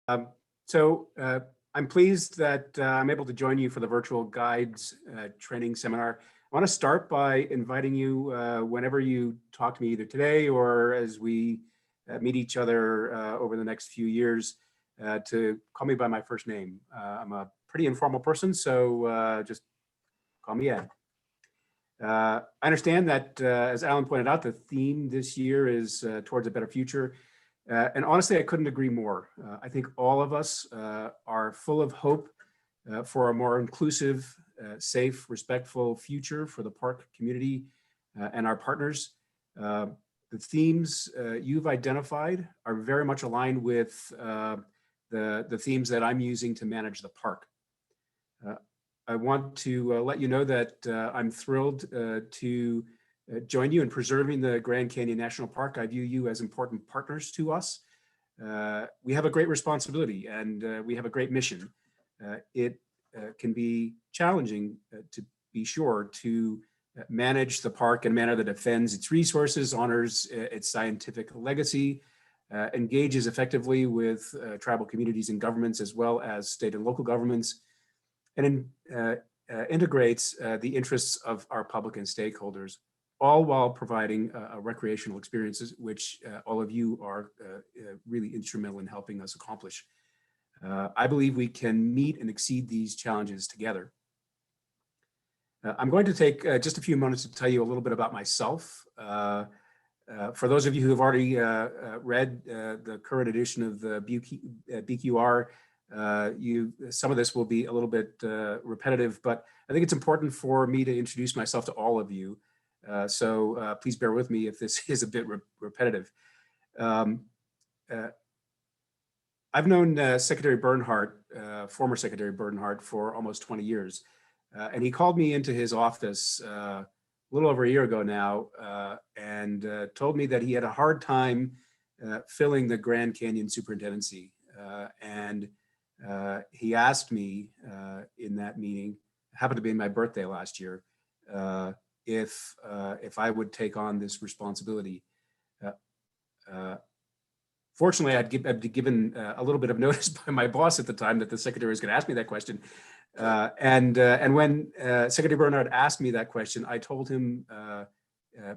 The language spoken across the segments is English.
Um, so I'm pleased that I'm able to join you for the virtual guides training seminar. I want to start by inviting you whenever you talk to me either today or as we meet each other over the next few years to call me by my first name. I'm a pretty informal person, so just call me Ed. I understand that, as Alan pointed out, the theme this year is towards a better future. And honestly, I couldn't agree more. I think all of us are full of hope for a more inclusive, safe, respectful future for the park community and our partners. The themes you've identified are very much aligned with the themes that I'm using to manage the park. I want to let you know that I'm thrilled to join you in preserving the Grand Canyon National Park. I view you as important partners to us. We have a great responsibility and we have a great mission. It can be challenging, to be sure, to manage the park in a manner that defends its resources, honors its scientific legacy, engages effectively with tribal communities and governments as well as state and local governments, and integrates the interests of our public and stakeholders, all while providing recreational experiences, which all of you are really instrumental in helping us accomplish. I believe we can meet and exceed these challenges together. I'm going to take just a few moments to tell you a little bit about myself. For those of you who have already read the current edition of the BQR, some of this will be a little bit repetitive, but I think it's important for me to introduce myself to all of you. So please bear with me if this is a bit repetitive. I've known Secretary Bernhardt, former Secretary Bernhardt, for almost 20 years. And he called me into his office a little over a year ago now and told me that he had a hard time filling the Grand Canyon superintendency. He asked me in that meeting, happened to be my birthday last year, if I would take on this responsibility. Fortunately, I'd be given a little bit of notice by my boss at the time that the secretary was going to ask me that question. And when Secretary Bernhardt asked me that question, I told him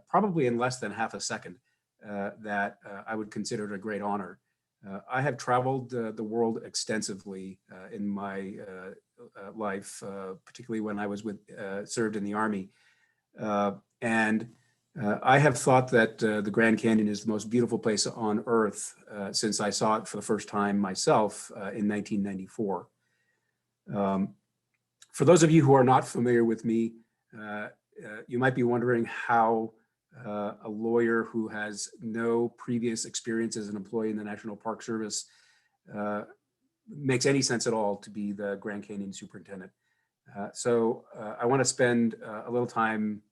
probably in less than half a second that I would consider it a great honor. I have traveled the world extensively in my life, particularly when I was served in the Army. I have thought that the Grand Canyon is the most beautiful place on Earth since I saw it for the first time myself in 1994. For those of you who are not familiar with me, you might be wondering how a lawyer who has no previous experience as an employee in the National Park Service makes any sense at all to be the Grand Canyon superintendent. So I want to spend a little time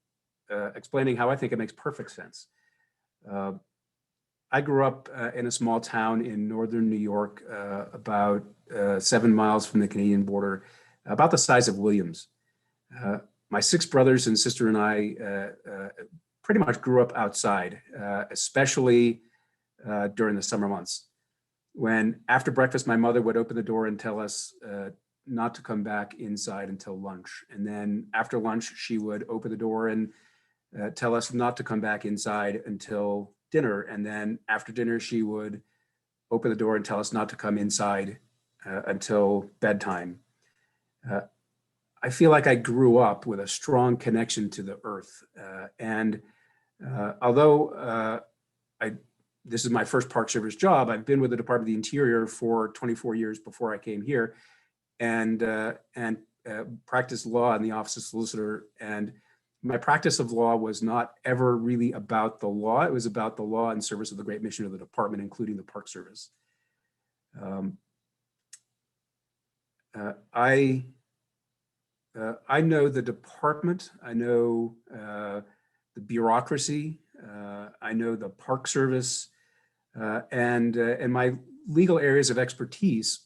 explaining how I think it makes perfect sense. I grew up in a small town in northern New York, about 7 miles from the Canadian border, about the size of Williams. My 6 brothers and sister and I pretty much grew up outside, especially during the summer months, when after breakfast, my mother would open the door and tell us not to come back inside until lunch. And then after lunch, she would open the door and tell us not to come back inside until dinner. And then after dinner, she would open the door and tell us not to come inside until bedtime. I feel like I grew up with a strong connection to the earth. Although this is my first Park Service job, I've been with the Department of the Interior for 24 years before I came here and practiced law in the Office of Solicitor. And my practice of law was not ever really about the law. It was about the law in service of the great mission of the department, including the Park Service. I know the department, I know the bureaucracy, I know the Park Service, and my legal areas of expertise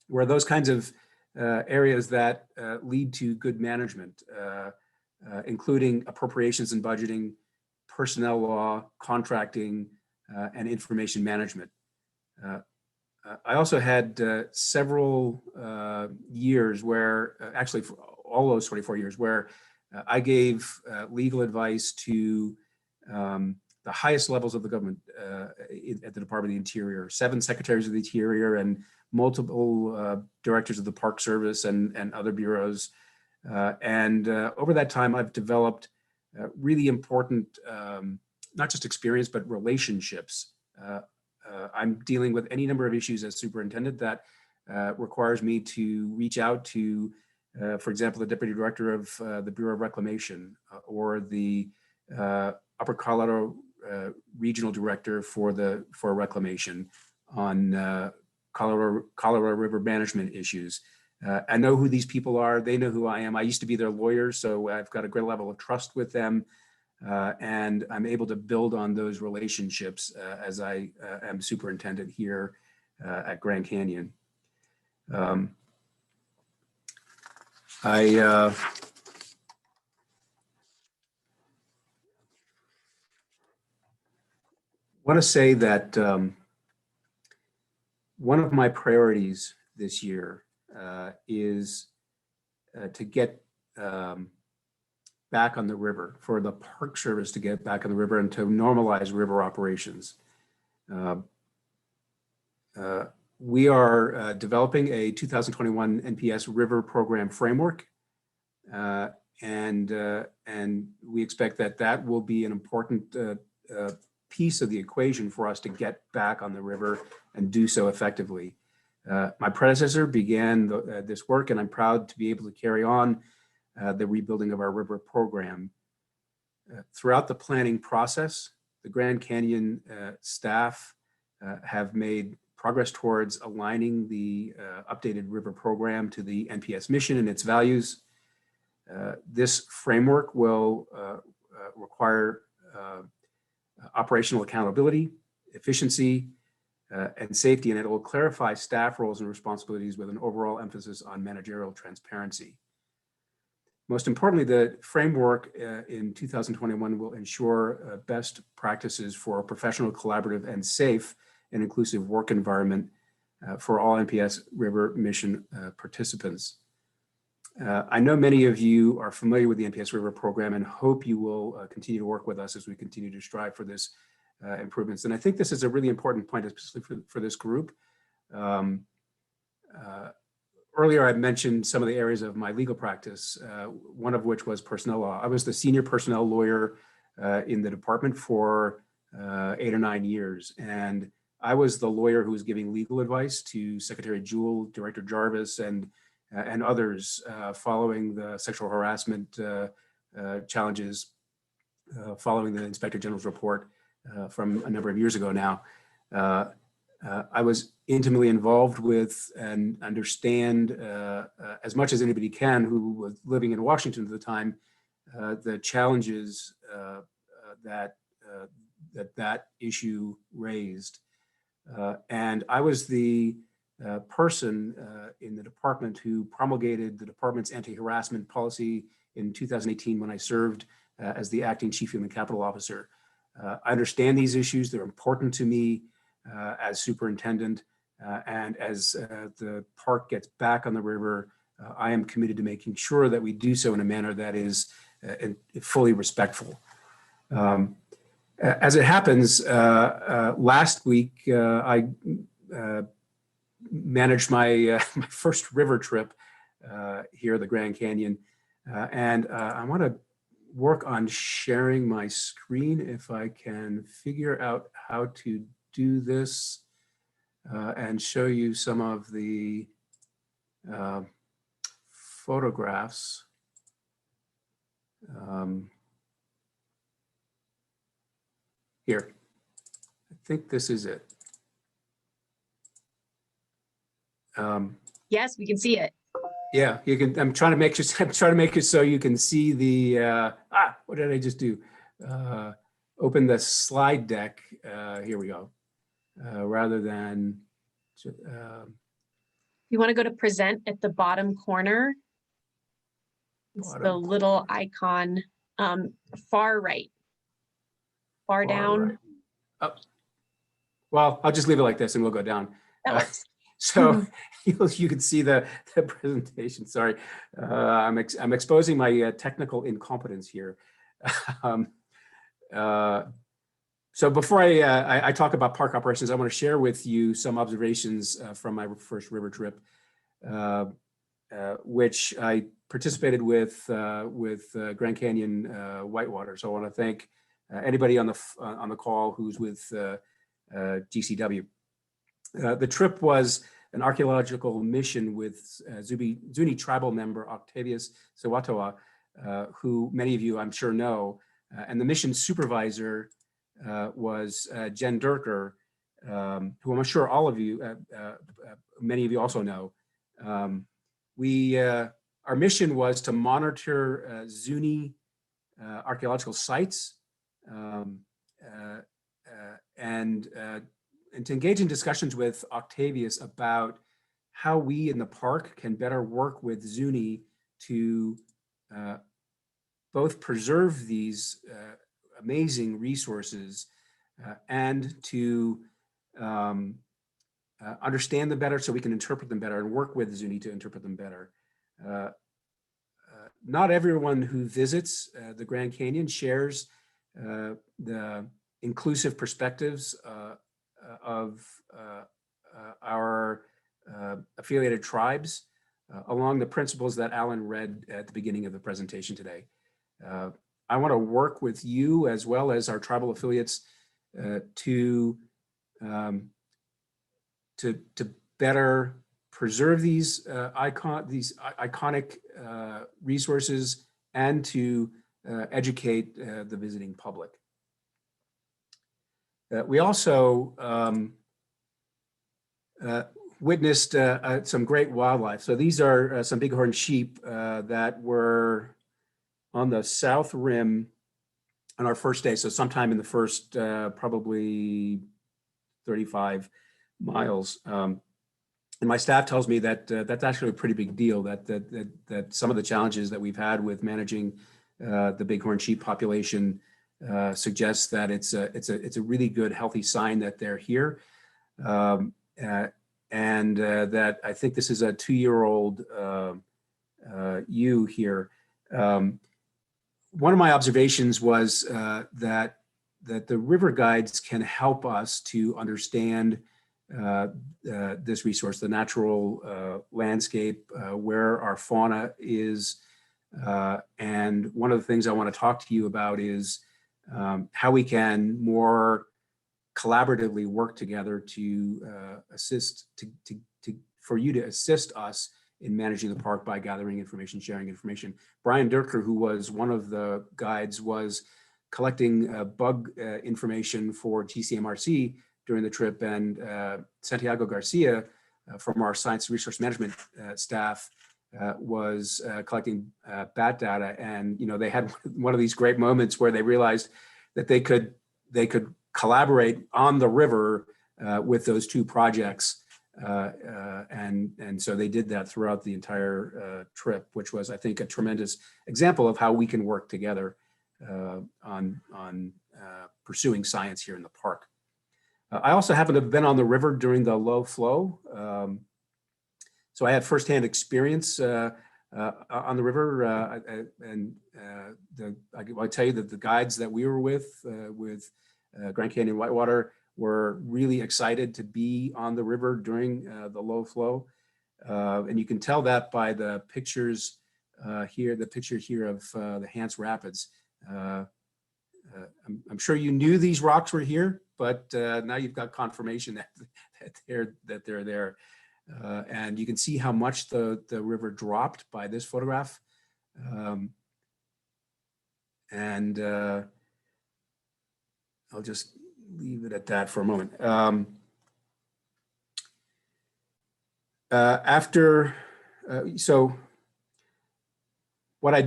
were those kinds of areas that lead to good management, including appropriations and budgeting, personnel law, contracting, and information management. I also had several years where, actually for all those 24 years, where I gave legal advice to the highest levels of the government at the Department of the Interior, 7 secretaries of the Interior and multiple directors of the Park Service and other bureaus. Over that time, I've developed really important, not just experience, but relationships. I'm dealing with any number of issues as superintendent that requires me to reach out to, for example, the deputy director of the Bureau of Reclamation or the Upper Colorado regional director for reclamation on Colorado River management issues. I know who these people are. They know who I am. I used to be their lawyer, so I've got a great level of trust with them. And I'm able to build on those relationships as I am superintendent here at Grand Canyon. I want to say that one of my priorities this year is to get back on the river, for the Park Service to get back on the river and to normalize river operations. We are developing a 2021 NPS River Program Framework, and we expect that will be an important piece of the equation for us to get back on the river and do so effectively. My predecessor began this work, and I'm proud to be able to carry on the rebuilding of our river program. Throughout the planning process, the Grand Canyon staff have made progress towards aligning the updated river program to the NPS mission and its values. This framework will require operational accountability, efficiency, and safety, and it will clarify staff roles and responsibilities with an overall emphasis on managerial transparency. Most importantly, the framework in 2021 will ensure best practices for a professional, collaborative, and safe and inclusive work environment for all NPS River mission participants. I know many of you are familiar with the NPS River program and hope you will continue to work with us as we continue to strive for this improvements. And I think this is a really important point, especially for this group. Earlier, I mentioned some of the areas of my legal practice, one of which was personnel law. I was the senior personnel lawyer in the department for 8 or 9 years. And I was the lawyer who was giving legal advice to Secretary Jewell, Director Jarvis, and others following the sexual harassment challenges following the Inspector General's report from a number of years ago now. I was intimately involved with and understand as much as anybody can who was living in Washington at the time, the challenges that issue raised. And I was the person in the department who promulgated the department's anti-harassment policy in 2018 when I served as the acting chief human capital officer. I understand these issues. They're important to me as superintendent, and as the park gets back on the river, I am committed to making sure that we do so in a manner that is fully respectful. As it happens, last week I managed my first river trip here at the Grand Canyon, and I want to work on sharing my screen if I can figure out how to do this and show you some of the photographs. Here, I think this is it. Yes, we can see it. Yeah, you can. I'm trying to make it so you can see the. What did I just do? Open the slide deck. Here we go. Rather than. You want to go to present at the bottom corner. It's the little icon, far right, far down. Right. Oh. Well, I'll just leave it like this and we'll go down. That works. So you can see the presentation. Sorry, I'm exposing my technical incompetence here. Um, so before I talk about park operations, I want to share with you some observations from my first river trip, which I participated with Grand Canyon Whitewater. So I want to thank anybody on the call who's with GCW. The trip was an archaeological mission with Zuni tribal member Octavius Sewatoa, who many of you I'm sure know, and the mission supervisor was Jen Durker, who I'm sure all of you, many of you also know. Our mission was to monitor Zuni archaeological sites and to engage in discussions with Octavius about how we in the park can better work with Zuni to both preserve these amazing resources and to understand them better so we can interpret them better and work with Zuni to interpret them better. Not everyone who visits the Grand Canyon shares the inclusive perspectives of our affiliated tribes along the principles that Alan read at the beginning of the presentation today. I want to work with you as well as our tribal affiliates to better preserve these iconic resources and to educate the visiting public. We also witnessed some great wildlife. So these are some bighorn sheep that were on the south rim on our first day. So sometime in the first probably 35 miles. And my staff tells me that that's actually a pretty big deal, that some of the challenges that we've had with managing the bighorn sheep population suggests that it's a really good, healthy sign that they're here. And that I think this is a 2-year-old ewe here. One of my observations was that the river guides can help us to understand this resource, the natural landscape, where our fauna is. And one of the things I want to talk to you about is how we can more collaboratively work together to for you to assist us in managing the park by gathering information, sharing information. Brian Durker, who was one of the guides, was collecting bug information for GCMRC during the trip, and Santiago Garcia from our science resource management staff was collecting bat data. And they had one of these great moments where they realized that they could collaborate on the river with those two projects. And so they did that throughout the entire trip, which was, I think, a tremendous example of how we can work together on pursuing science here in the park. I also happen to have been on the river during the low flow. So I had firsthand experience on the river, I tell you that the guides that we were with Grand Canyon Whitewater were really excited to be on the river during the low flow. And you can tell that by the pictures here, the picture here of the Hance Rapids. I'm sure you knew these rocks were here, but now you've got confirmation that they're there. And you can see how much the river dropped by this photograph. I'll just leave it at that for a moment. So what I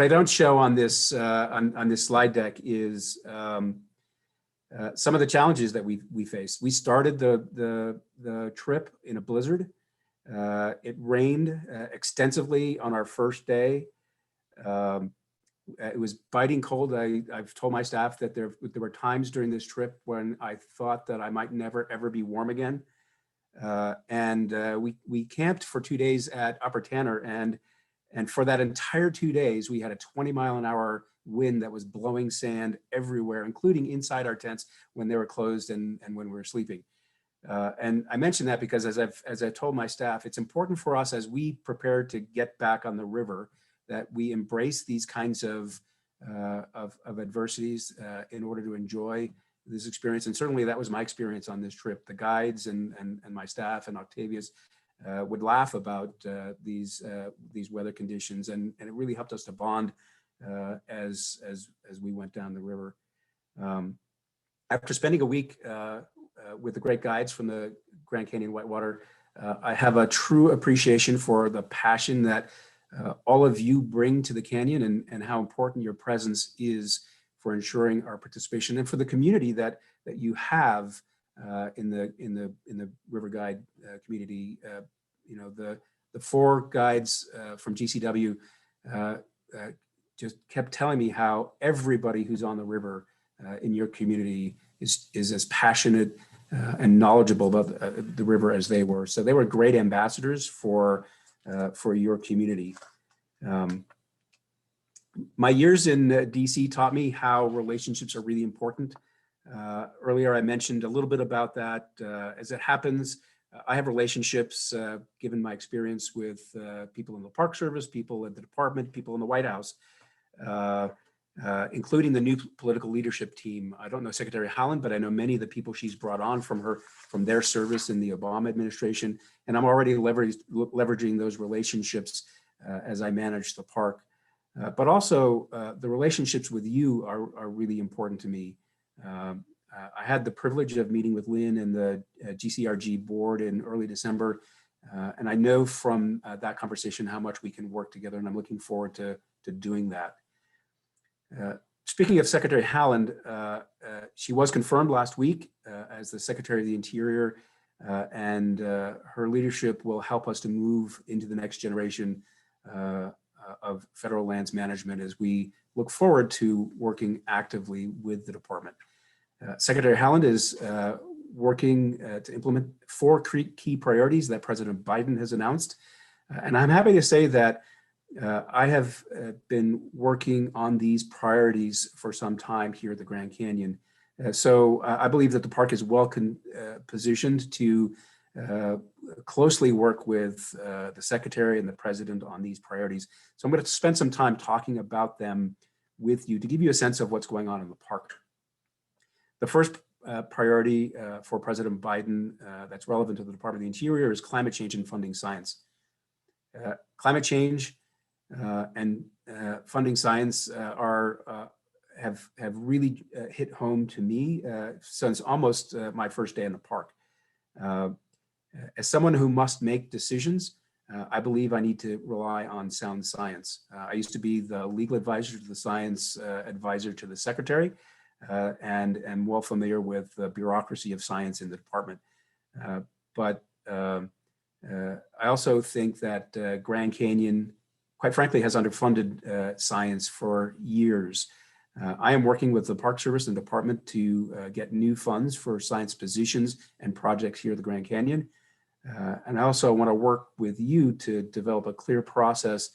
don't show on this slide deck is some of the challenges that we faced. We started the trip in a blizzard. It rained extensively on our first day. It was biting cold. I've told my staff that there were times during this trip when I thought that I might never, ever be warm again. We camped for 2 days at Upper Tanner, and for that entire 2 days, we had a 20-mile-an-hour wind that was blowing sand everywhere, including inside our tents when they were closed and when we were sleeping. And I mentioned that because as I told my staff, it's important for us as we prepare to get back on the river that we embrace these kinds of adversities in order to enjoy this experience. And certainly that was my experience on this trip. The guides and my staff and Octavia's would laugh about these weather conditions, and it really helped us to bond as we went down the river. After spending a week with the great guides from the Grand Canyon Whitewater, I have a true appreciation for the passion that all of you bring to the canyon, and how important your presence is for ensuring our participation, and for the community that you have in the river guide community. You know, the 4 guides from GCW just kept telling me how everybody who's on the river in your community is as passionate and knowledgeable about the river as they were. So they were great ambassadors for your community. My years in DC taught me how relationships are really important. Earlier, I mentioned a little bit about that. As it happens, I have relationships, given my experience with people in the Park Service, people at the department, people in the White House, including the new political leadership team. I don't know Secretary Haaland, but I know many of the people she's brought on from their service in the Obama administration. And I'm already leveraging those relationships as I manage the park. But also the relationships with you are really important to me. I had the privilege of meeting with Lynn and the GCRG board in early December. And I know from that conversation how much we can work together, and I'm looking forward to doing that. Speaking of Secretary Haaland, she was confirmed last week as the Secretary of the Interior, and her leadership will help us to move into the next generation of federal lands management as we look forward to working actively with the department. Secretary Haaland is working to implement 4 key priorities that President Biden has announced. And I'm happy to say that I have been working on these priorities for some time here at the Grand Canyon. So I believe that the park is well positioned to closely work with the Secretary and the President on these priorities. So I'm going to spend some time talking about them with you to give you a sense of what's going on in the park. The first priority for President Biden that's relevant to the Department of the Interior is climate change and funding science. Climate change and funding science have really hit home to me since almost my first day in the park. As someone who must make decisions, I believe I need to rely on sound science. I used to be the legal advisor to the science advisor to the Secretary, and am well familiar with the bureaucracy of science in the department. But I also think that Grand Canyon, quite frankly, has underfunded science for years. I am working with the Park Service and department to get new funds for science positions and projects here at the Grand Canyon. And I also want to work with you to develop a clear process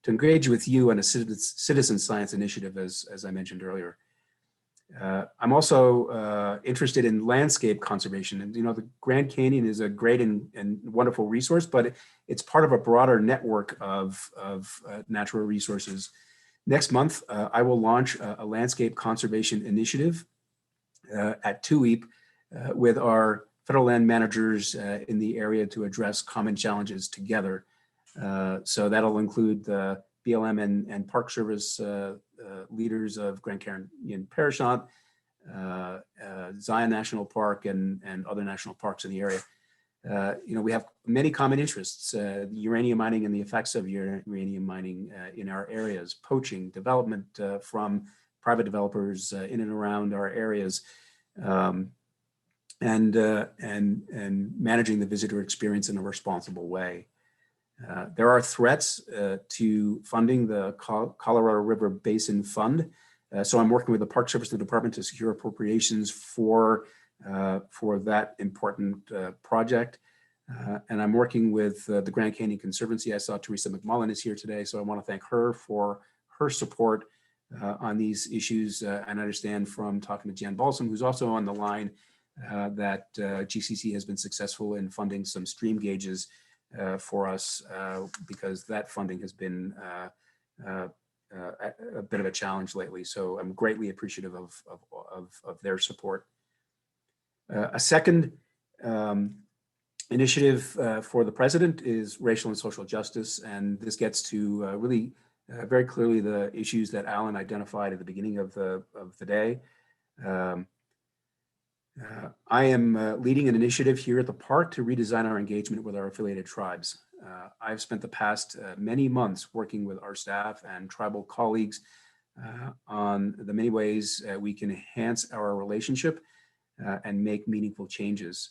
to engage with you on a citizen science initiative, as I mentioned earlier. I'm also interested in landscape conservation. And, you know, the Grand Canyon is a great and wonderful resource, but it's part of a broader network of natural resources. Next month, I will launch a landscape conservation initiative at TUIP with our federal land managers in the area to address common challenges together. So that'll include the BLM and Park Service leaders of Grand Canyon Parashant, Zion National Park, and other national parks in the area. You know, we have many common interests: uranium mining and the effects of uranium mining in our areas, poaching, development from private developers in and around our areas, and managing the visitor experience in a responsible way. There are threats to funding the Colorado River Basin Fund. So I'm working with the Park Service and the department to secure appropriations for that important project. And I'm working with the Grand Canyon Conservancy. I saw Teresa McMullen is here today, so I want to thank her for her support on these issues. And I understand from talking to Jan Balsam, who's also on the line, that GCC has been successful in funding some stream gauges for us because that funding has been a bit of a challenge lately. So I'm greatly appreciative of their support. A second initiative for the president is racial and social justice, and this gets to really very clearly the issues that Alan identified at the beginning of the day. I am leading an initiative here at the park to redesign our engagement with our affiliated tribes. I've spent the past many months working with our staff and tribal colleagues on the many ways we can enhance our relationship and make meaningful changes.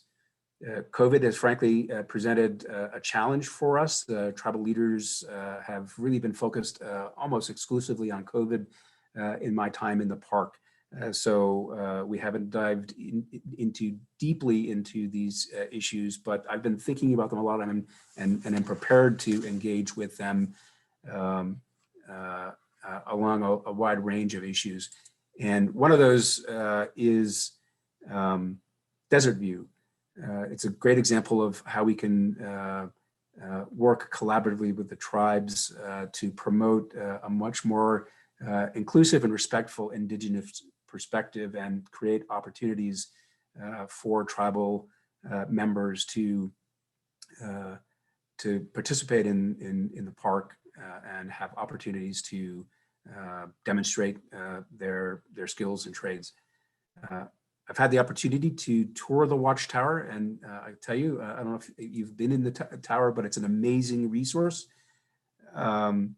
COVID has frankly presented a challenge for us. Tribal leaders have really been focused almost exclusively on COVID in my time in the park. So we haven't dived deeply into these issues, but I've been thinking about them a lot, and am prepared to engage with them along a wide range of issues. And one of those is Desert View. It's a great example of how we can work collaboratively with the tribes to promote a much more inclusive and respectful Indigenous perspective and create opportunities for tribal members to participate in the park and have opportunities to demonstrate their skills and trades. I've had the opportunity to tour the Watchtower, and I tell you, I don't know if you've been in the tower, but it's an amazing resource. And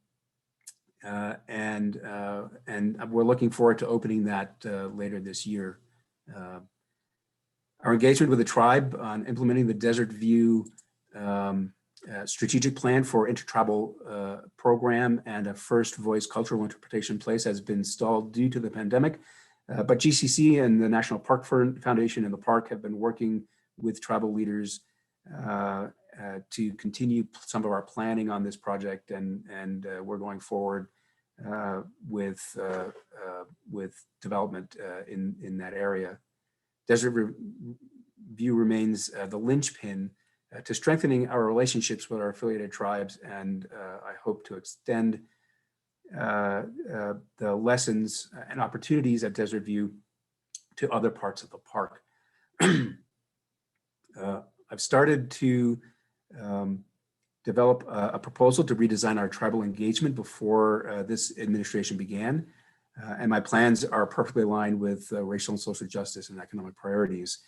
we're looking forward to opening that later this year. Our engagement with the tribe on implementing the Desert View strategic plan for intertribal program and a first voice cultural interpretation place has been stalled due to the pandemic. But GCC and the National Park Foundation and the park have been working with tribal leaders to continue some of our planning on this project, and we're going forward with development in that area. Desert View remains the linchpin to strengthening our relationships with our affiliated tribes, and I hope to extend the lessons and opportunities at Desert View to other parts of the park. I've started to develop a proposal to redesign our tribal engagement before this administration began. And my plans are perfectly aligned with racial and social justice and economic priorities.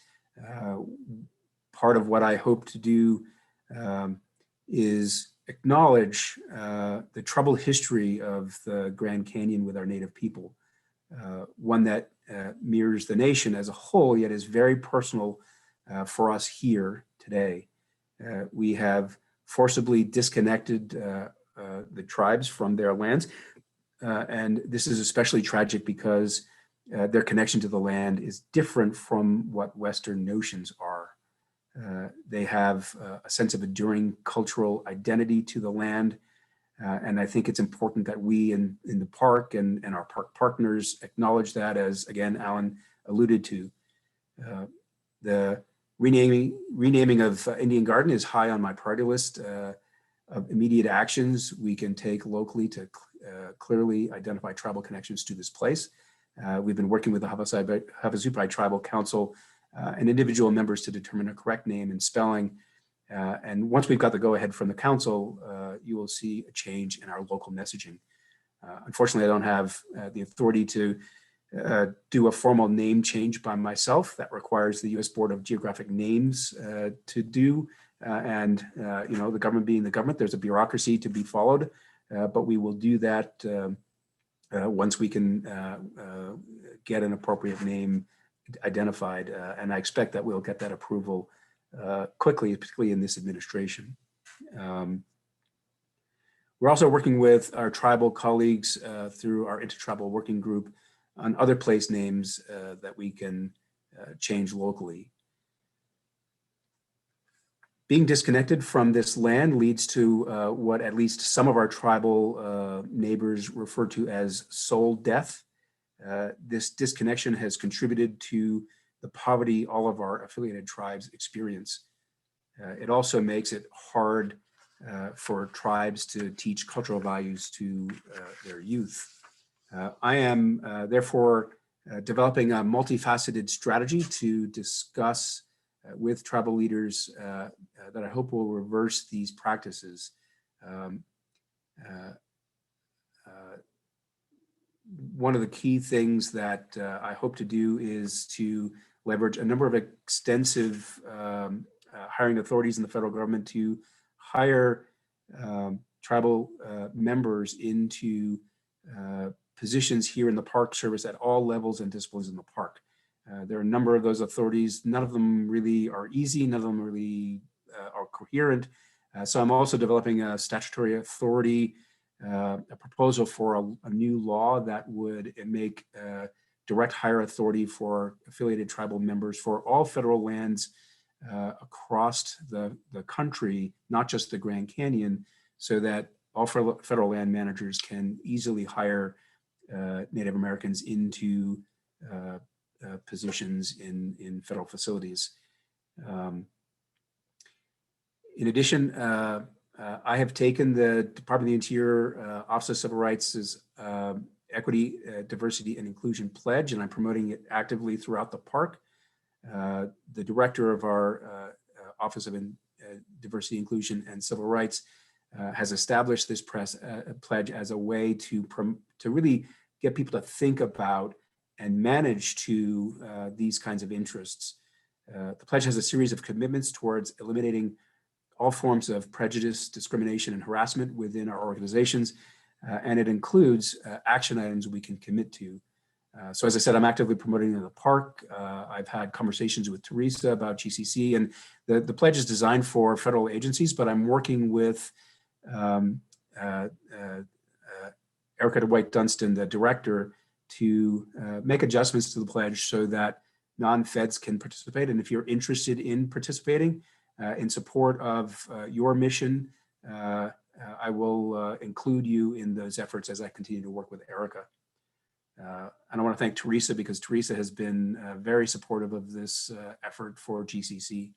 Part of what I hope to do is acknowledge the troubled history of the Grand Canyon with our Native people, one that mirrors the nation as a whole, yet is very personal for us here today. We have forcibly disconnected the tribes from their lands, and this is especially tragic because their connection to the land is different from what Western notions are. They have a sense of enduring cultural identity to the land. And I think it's important that we in the park and our park partners acknowledge that, as again, Alan alluded to. The renaming of Indian Garden is high on my priority list of immediate actions we can take locally to clearly identify tribal connections to this place. We've been working with the Havasupai Tribal Council and individual members to determine a correct name and spelling. And once we've got the go-ahead from the council, you will see a change in our local messaging. Unfortunately, I don't have the authority to do a formal name change by myself. That requires the U.S. Board of Geographic Names to do. And the government being the government, there's a bureaucracy to be followed. But we will do that once we can get an appropriate name identified, and I expect that we'll get that approval quickly, particularly in this administration. We're also working with our tribal colleagues through our intertribal working group on other place names that we can change locally. Being disconnected from this land leads to what at least some of our tribal neighbors refer to as soul death. This disconnection has contributed to the poverty all of our affiliated tribes experience. It also makes it hard for tribes to teach cultural values to their youth. I am therefore developing a multifaceted strategy to discuss with tribal leaders that I hope will reverse these practices. One of the key things that I hope to do is to leverage a number of extensive hiring authorities in the federal government to hire tribal members into positions here in the Park Service at all levels and disciplines in the park. There are a number of those authorities. None of them really are easy. None of them really are coherent. So I'm also developing a statutory authority, a proposal for a new law that would make direct hire authority for affiliated tribal members for all federal lands across the country, not just the Grand Canyon, so that all federal land managers can easily hire Native Americans into positions in federal facilities. In addition, I have taken the Department of the Interior Office of Civil Rights' Equity, Diversity, and Inclusion Pledge, and I'm promoting it actively throughout the park. The director of our Office of Diversity, Inclusion, and Civil Rights has established this pledge as a way to really get people to think about and manage to these kinds of interests. The pledge has a series of commitments towards eliminating all forms of prejudice, discrimination, and harassment within our organizations, and it includes action items we can commit to. So as I said, I'm actively promoting in the park. I've had conversations with Teresa about GCC, and the pledge is designed for federal agencies, but I'm working with Erica Dwight Dunstan, the director, to make adjustments to the pledge so that non-feds can participate. And if you're interested in participating in support of your mission, I will include you in those efforts as I continue to work with Erica. And I want to thank Teresa, because Teresa has been very supportive of this effort for GCC.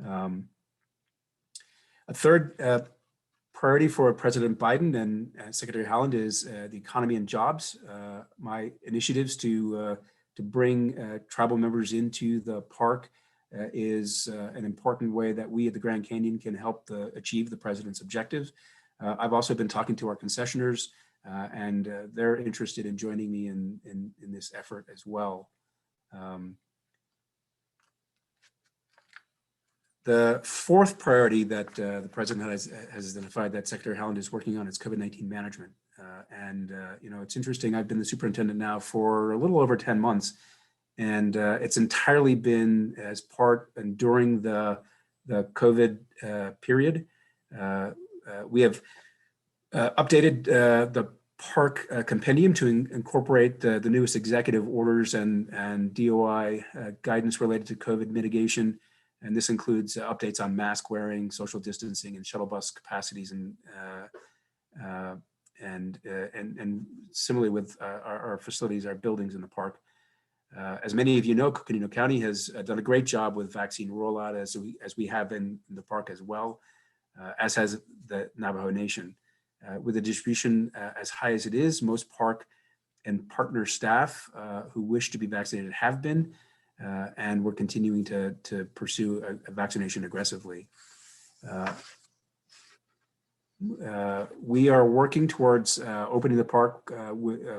A third priority for President Biden and Secretary Haaland is the economy and jobs. My initiatives to bring tribal members into the park is an important way that we at the Grand Canyon can help achieve the president's objectives. I've also been talking to our concessioners, and they're interested in joining me in this effort as well. The fourth priority that the president has identified that Secretary Haaland is working on is COVID-19 management. You know, it's interesting. I've been the superintendent now for a little over 10 months, and it's entirely been as part and during the COVID period. We have updated the park compendium to incorporate the newest executive orders and DOI guidance related to COVID mitigation. And this includes updates on mask wearing, social distancing, and shuttle bus capacities, and similarly with our facilities, our buildings in the park. As many of you know, Coconino County has done a great job with vaccine rollout, as we have in the park as well, as has the Navajo Nation. With the distribution as high as it is, most park and partner staff who wish to be vaccinated have been, and we're continuing to pursue a vaccination aggressively. We are working towards opening the park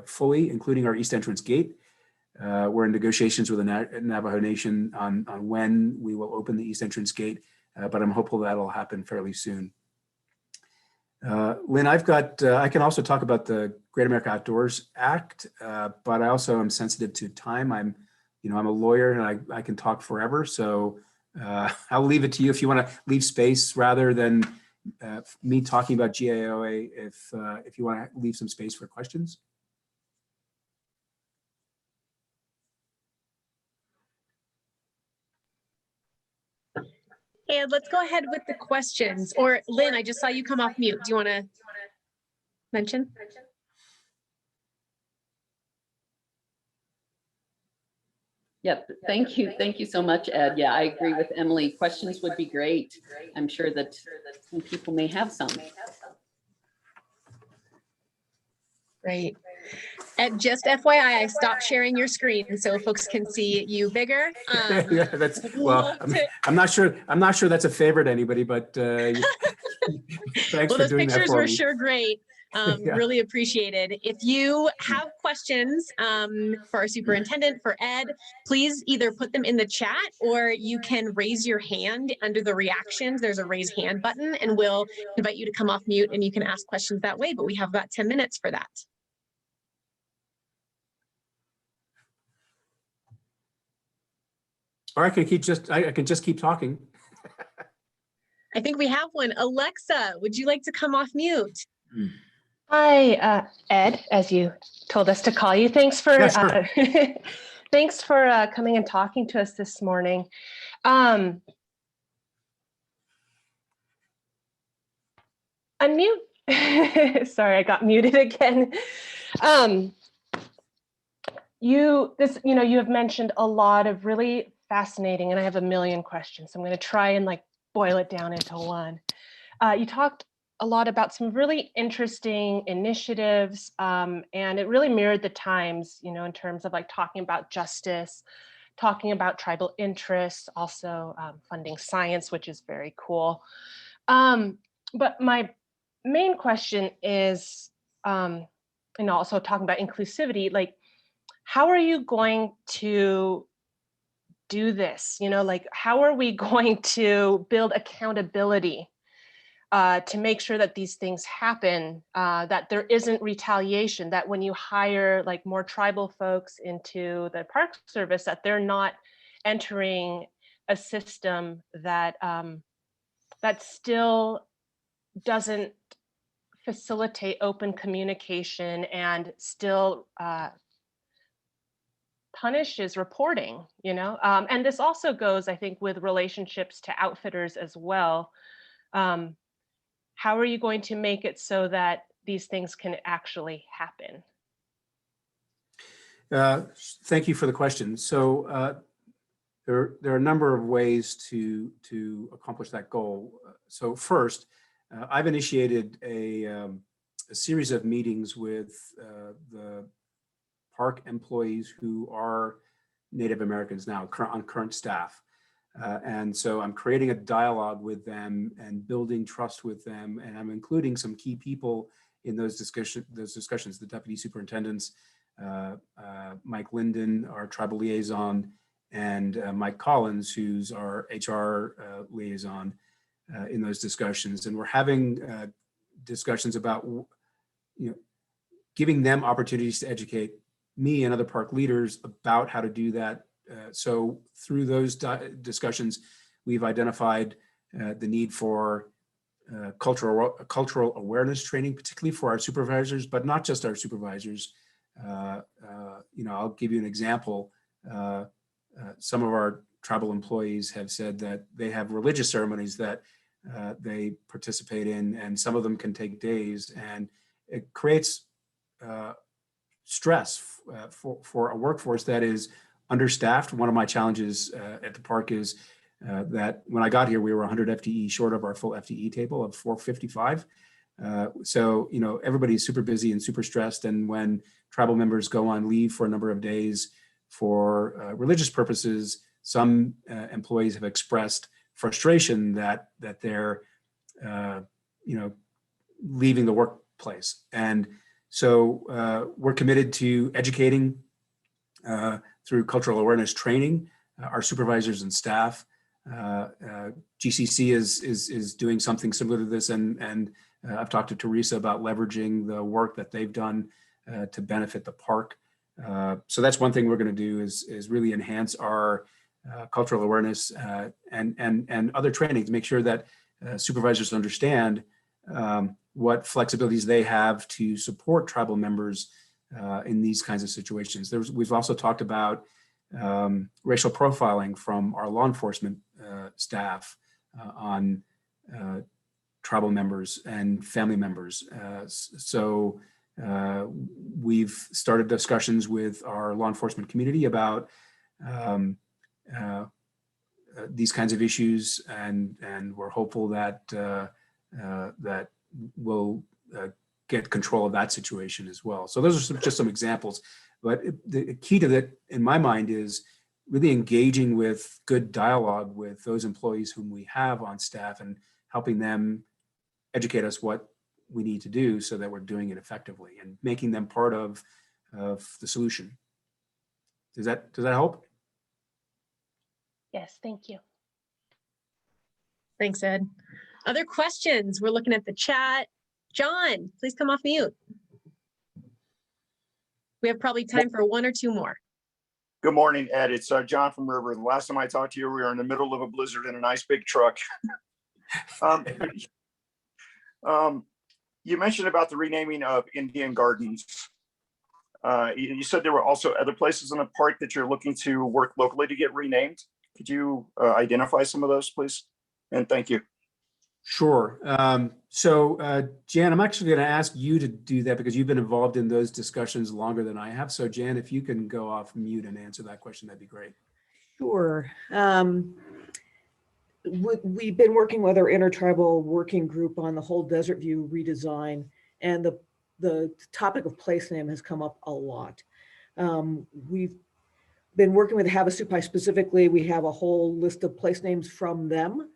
fully, including our east entrance gate. We're in negotiations with the Navajo Nation on when we will open the east entrance gate, but I'm hopeful that'll happen fairly soon. Lynn, I can also talk about the Great America Outdoors Act, but I also am sensitive to time. I'm a lawyer, and I can talk forever. So I'll leave it to you if you want to leave space rather than me talking about GAOA. If you want to leave some space for questions. And let's go ahead with the questions. Or Lynn, I just saw you come off mute. Do you want to mention? Yep, thank you. Thank you so much, Ed. Yeah, I agree with Emily. Questions would be great. I'm sure that some people may have some. Great. And just FYI, I stopped sharing your screen so folks can see you bigger. Yeah, that's, well, I'm not sure that's a favor to anybody, but thanks Well, for those doing that pictures for were me. sure great. Yeah. Really appreciated. If you have questions for our superintendent, for Ed, please either put them in the chat or you can raise your hand under the reactions. There's a raise hand button and we'll invite you to come off mute and you can ask questions that way, but we have about 10 minutes for that. Or I can just keep talking. I think we have one. Alexa, would you like to come off mute? Hi, Ed, as you told us to call you. Thanks for Yeah, sure. thanks for coming and talking to us this morning. Unmute. Sorry, I got muted again. You have mentioned a lot of really fascinating, and I have a million questions. So I'm going to try and boil it down into one. You talked a lot about some really interesting initiatives, and it really mirrored the times, in terms of talking about justice, talking about tribal interests, also funding science, which is very cool. But my main question is, and also talking about inclusivity, how are you going to do this? How are we going to build accountability to make sure that these things happen, that there isn't retaliation, that when you hire more tribal folks into the Park Service, that they're not entering a system that that still doesn't facilitate open communication and still punishes reporting, and this also goes, I think, with relationships to outfitters as well. How are you going to make it so that these things can actually happen? Thank you for the question. So there are a number of ways to accomplish that goal. So first, I've initiated a series of meetings with the park employees who are Native Americans now on current staff. And so I'm creating a dialogue with them and building trust with them. And I'm including some key people in those discussions, the deputy superintendents, Mike Linden, our tribal liaison, and Mike Collins, who's our HR liaison, in those discussions. And we're having discussions about, giving them opportunities to educate me and other park leaders about how to do that. So through those discussions, we've identified the need for cultural awareness training, particularly for our supervisors, but not just our supervisors. I'll give you an example. Some of our tribal employees have said that they have religious ceremonies that they participate in, and some of them can take days, and it creates stress for a workforce that is understaffed. One of my challenges at the park is that when I got here, we were 100 FTE short of our full FTE table of 455. So, everybody's super busy and super stressed. And when tribal members go on leave for a number of days for religious purposes, some employees have expressed frustration that they're, leaving the workplace. And so we're committed to educating through cultural awareness training our supervisors and staff. GCC is doing something similar to this, and I've talked to Teresa about leveraging the work that they've done to benefit the park. So that's one thing we're going to do is really enhance our cultural awareness and other training to make sure that supervisors understand what flexibilities they have to support tribal members in these kinds of situations. We've also talked about racial profiling from our law enforcement staff on tribal members and family members. So we've started discussions with our law enforcement community about these kinds of issues, and we're hopeful that that we'll get control of that situation as well. So those are just some examples, but the key to that, in my mind, is really engaging with good dialogue with those employees whom we have on staff and helping them educate us what we need to do so that we're doing it effectively and making them part of the solution. Does that help? Yes, thank you. Thanks, Ed. Other questions? We're looking at the chat. John, please come off mute. We have probably time for one or two more. Good morning, Ed. It's John from River. The last time I talked to you, we were in the middle of a blizzard in a nice big truck. You mentioned about the renaming of Indian Gardens. You said there were also other places in the park that you're looking to work locally to get renamed. Could you identify some of those, please? And thank you. Sure. So Jan, I'm actually going to ask you to do that because you've been involved in those discussions longer than I have. So Jan, if you can go off mute and answer that question, that'd be great. Sure. We've been working with our intertribal working group on the whole Desert View redesign, and the topic of place name has come up a lot. We've been working with Havasupai specifically. We have a whole list of place names from them.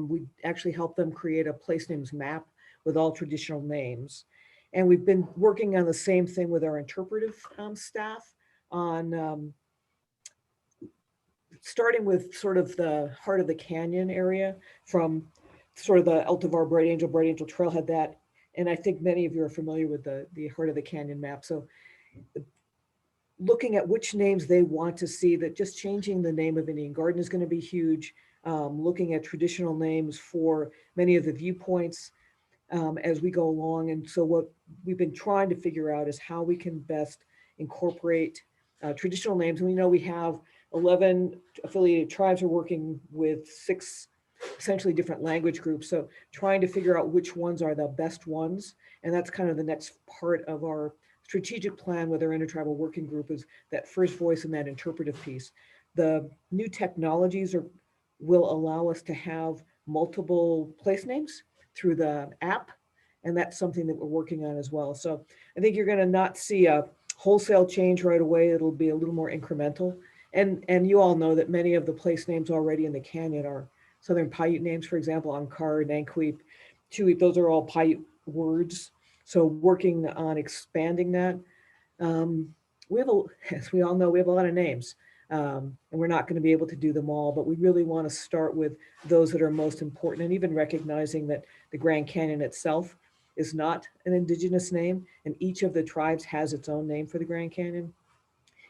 We actually helped them create a place names map with all traditional names. And we've been working on the same thing with our interpretive staff on starting with sort of the heart of the canyon area, from sort of the Altavar Bright Angel Trailhead, that, and I think many of you are familiar with the heart of the canyon map. So looking at which names they want to see, that just changing the name of Indian Garden is going to be huge. Looking at traditional names for many of the viewpoints as we go along. And so what we've been trying to figure out is how we can best incorporate traditional names. And we know we have 11 affiliated tribes are working with 6 essentially different language groups. So trying to figure out which ones are the best ones. And that's kind of the next part of our strategic plan with our intertribal working group, is that first voice and that interpretive piece. The new technologies will allow us to have multiple place names through the app. And that's something that we're working on as well. So I think you're going to not see a wholesale change right away. It'll be a little more incremental. And you all know that many of the place names already in the canyon are Southern Paiute names, for example, Ankar, Nanquip, Chuip, those are all Paiute words. So working on expanding that. We have, as we all know, we have a lot of names. And we're not going to be able to do them all, but we really want to start with those that are most important, and even recognizing that the Grand Canyon itself is not an indigenous name, and each of the tribes has its own name for the Grand Canyon.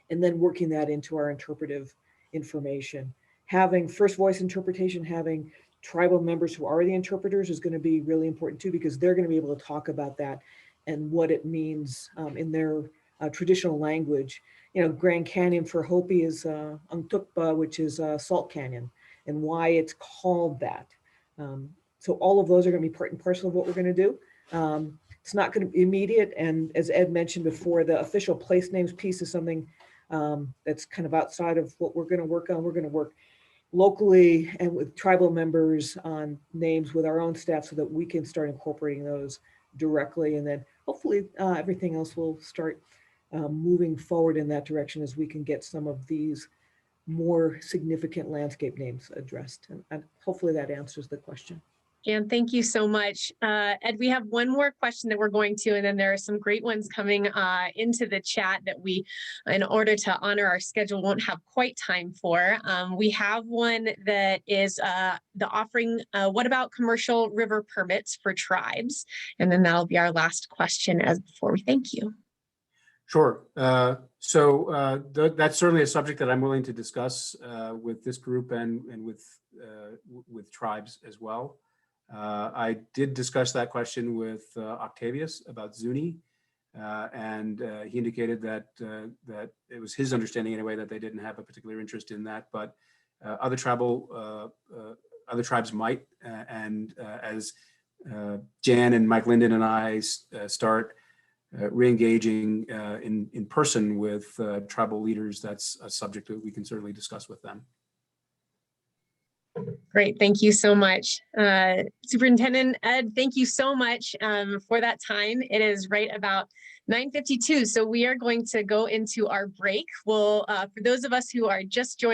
And then working that into our interpretive information. Having first voice interpretation, having tribal members who are the interpreters is going to be really important too, because they're going to be able to talk about that and what it means in their traditional language. You know, Grand Canyon for Hopi is Untukpa, which is Salt Canyon, and why it's called that. So all of those are going to be part and parcel of what we're going to do. It's not going to be immediate. And as Ed mentioned before, the official place names piece is something that's kind of outside of what we're going to work on. We're going to work locally and with tribal members on names with our own staff so that we can start incorporating those directly. And then hopefully everything else will start moving forward in that direction as we can get some of these more significant landscape names addressed. And hopefully that answers the question. Jan, thank you so much. Ed, we have one more question that we're going to, and then there are some great ones coming into the chat that we, in order to honor our schedule, won't have quite time for. We have one that is the offering, what about commercial river permits for tribes? And then that'll be our last question as before we thank you. Sure. So that's certainly a subject that I'm willing to discuss with this group and with tribes as well. I did discuss that question with Octavius about Zuni, and he indicated that that it was his understanding anyway that they didn't have a particular interest in that, but other tribal other tribes might. And as Jan and Mike Linden and I start re-engaging in person with tribal leaders, that's a subject that we can certainly discuss with them. Great, thank you so much. Superintendent Ed, thank you so much for that time. It is right about 9:52, so we are going to go into our break. We'll, for those of us who are just joining